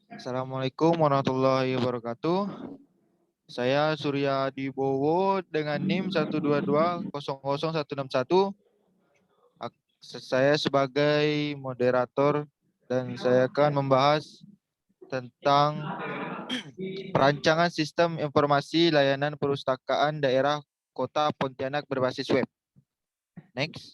Assalamualaikum warahmatullahi wabarakatuh. Saya Surya Dibowo dengan NIM 122000161. Saya sebagai moderator dan saya akan membahas tentang perancangan sistem informasi layanan perpustakaan daerah Kota Pontianak berbasis web. Next.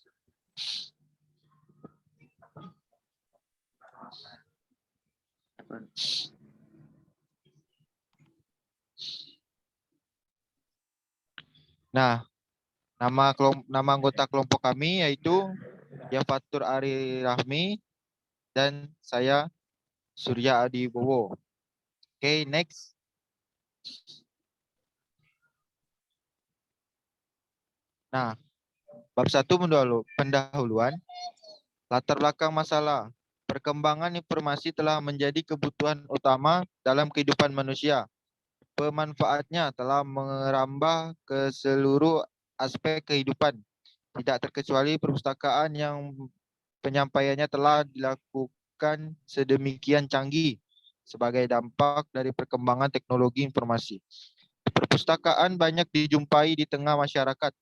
Nah, nama anggota kelompok kami yaitu Yafatur Ari Rahmi dan saya Surya Adi Bowo. Oke, next. Nah, bab 1 pendahuluan. Latar belakang masalah. Perkembangan informasi telah menjadi kebutuhan utama dalam kehidupan manusia. Pemanfaatnya telah merambah ke seluruh aspek kehidupan, tidak terkecuali perpustakaan yang penyampaiannya telah dilakukan sedemikian canggih sebagai dampak dari perkembangan teknologi informasi. Perpustakaan banyak dijumpai di tengah masyarakat,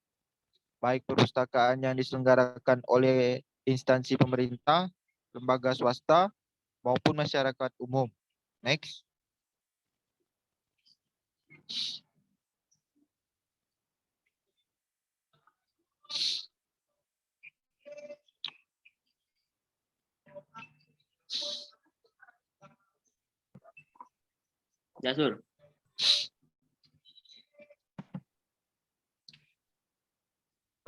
baik perpustakaan yang diselenggarakan oleh instansi pemerintah, lembaga swasta, maupun masyarakat umum. Next. Ya, Sur.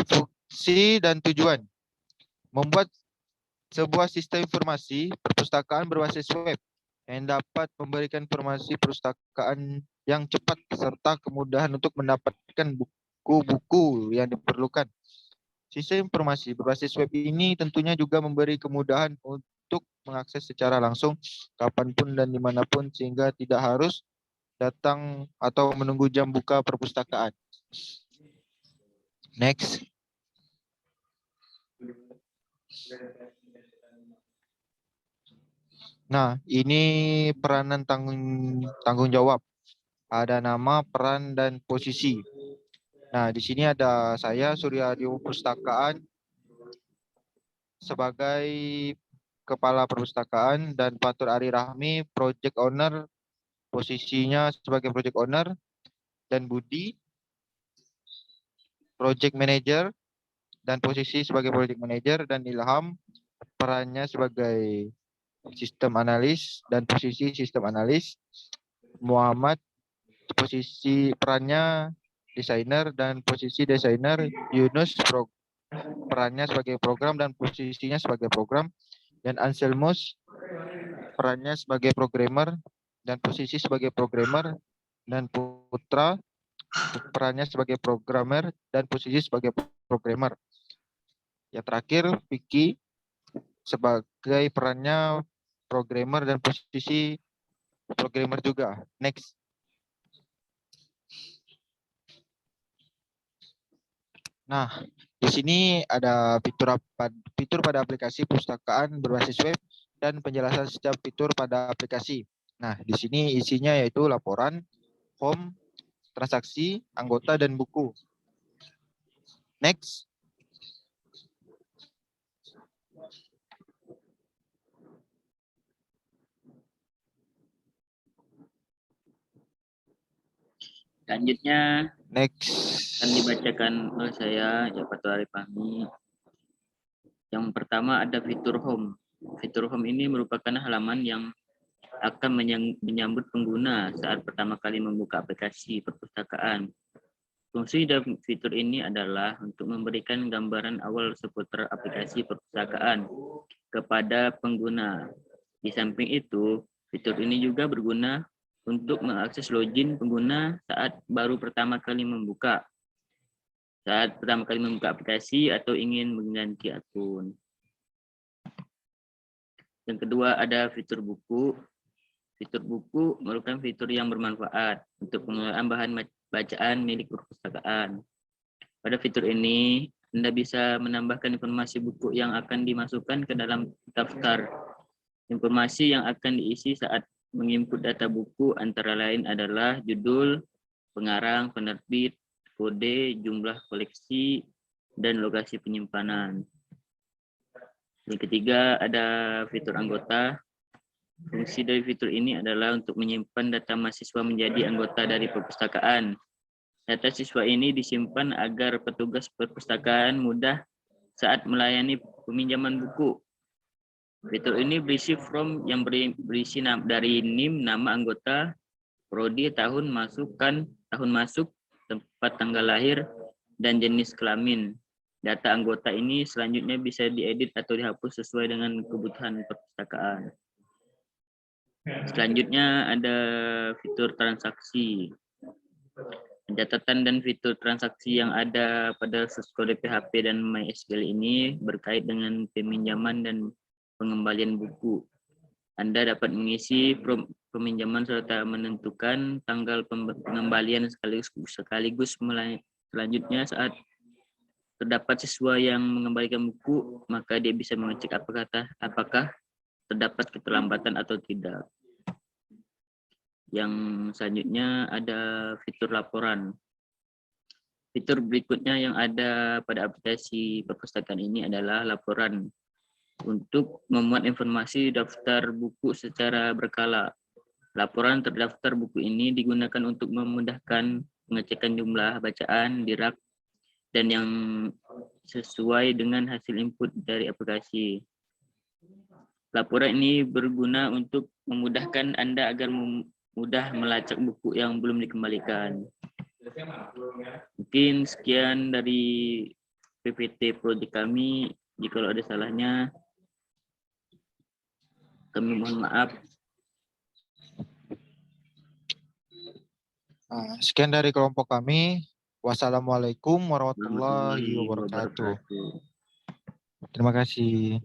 Fungsi dan tujuan. Membuat sebuah sistem informasi perpustakaan berbasis web yang dapat memberikan informasi perpustakaan yang cepat serta kemudahan untuk mendapatkan buku-buku yang diperlukan. Sistem informasi berbasis web ini tentunya juga memberi kemudahan untuk mengakses secara langsung kapanpun dan dimanapun sehingga tidak harus datang atau menunggu jam buka perpustakaan. Next. Nah, ini peranan tanggung jawab. Ada nama, peran, dan posisi. Nah, di sini ada saya, Surya Adi Perpustakaan, sebagai Kepala Perpustakaan, dan Fatur Ari Rahmi, Project Owner, posisinya sebagai Project Owner, dan Budi, Project Manager, dan posisi sebagai Project Manager, dan Ilham, perannya sebagai Sistem Analis, dan posisi Sistem Analis, Muhammad, posisi perannya desainer dan posisi desainer, Yunus perannya sebagai program dan posisinya sebagai program, dan Anselmus perannya sebagai programmer dan posisi sebagai programmer, dan Putra perannya sebagai programmer dan posisi sebagai programmer. Yang terakhir Vicky sebagai perannya programmer dan posisi programmer juga. Next. Nah, di sini ada fitur pada aplikasi perpustakaan berbasis web dan penjelasan setiap fitur pada aplikasi. Nah, di sini isinya yaitu laporan, home, transaksi, anggota, dan buku. Next. Selanjutnya Next. akan dibacakan oleh saya, Yafatur Ari Fahmi. Yang pertama ada fitur home. Fitur home ini merupakan halaman yang akan menyambut pengguna saat pertama kali membuka aplikasi perpustakaan. Fungsi dan fitur ini adalah untuk memberikan gambaran awal seputar aplikasi perpustakaan kepada pengguna. Di samping itu, fitur ini juga berguna untuk mengakses login pengguna saat baru pertama kali membuka aplikasi atau ingin mengganti akun. Yang kedua ada fitur buku. Fitur buku merupakan fitur yang bermanfaat untuk pengelolaan bahan bacaan milik perpustakaan. Pada fitur ini, Anda bisa menambahkan informasi buku yang akan dimasukkan ke dalam daftar informasi yang akan diisi saat menginput data buku antara lain adalah judul, pengarang, penerbit, kode, jumlah koleksi, dan lokasi penyimpanan. Yang ketiga ada fitur anggota. Fungsi dari fitur ini adalah untuk menyimpan data mahasiswa menjadi anggota dari perpustakaan. Data siswa ini disimpan agar petugas perpustakaan mudah saat melayani peminjaman buku. Fitur ini berisi form yang berisi dari NIM, nama anggota, prodi, tahun masuk, tempat tanggal lahir, dan jenis kelamin. Data anggota ini selanjutnya bisa diedit atau dihapus sesuai dengan kebutuhan perpustakaan. Selanjutnya ada fitur transaksi. Catatan dan fitur transaksi yang ada pada source code PHP dan MySQL ini berkait dengan peminjaman dan pengembalian buku. Anda dapat mengisi peminjaman serta menentukan tanggal pengembalian sekaligus selanjutnya saat terdapat siswa yang mengembalikan buku, maka dia bisa mengecek apakah terdapat keterlambatan atau tidak. Yang selanjutnya ada fitur laporan. Fitur berikutnya yang ada pada aplikasi perpustakaan ini adalah laporan. Untuk memuat informasi daftar buku secara berkala. Laporan terdaftar buku ini digunakan untuk memudahkan pengecekan jumlah bacaan di rak dan yang sesuai dengan hasil input dari aplikasi. Laporan ini berguna untuk memudahkan Anda agar mudah melacak buku yang belum dikembalikan. Mungkin sekian dari PPT project kami. Jika ada salahnya, kami mohon maaf. Sekian dari kelompok kami. Wassalamualaikum warahmatullahi wabarakatuh. Terima kasih.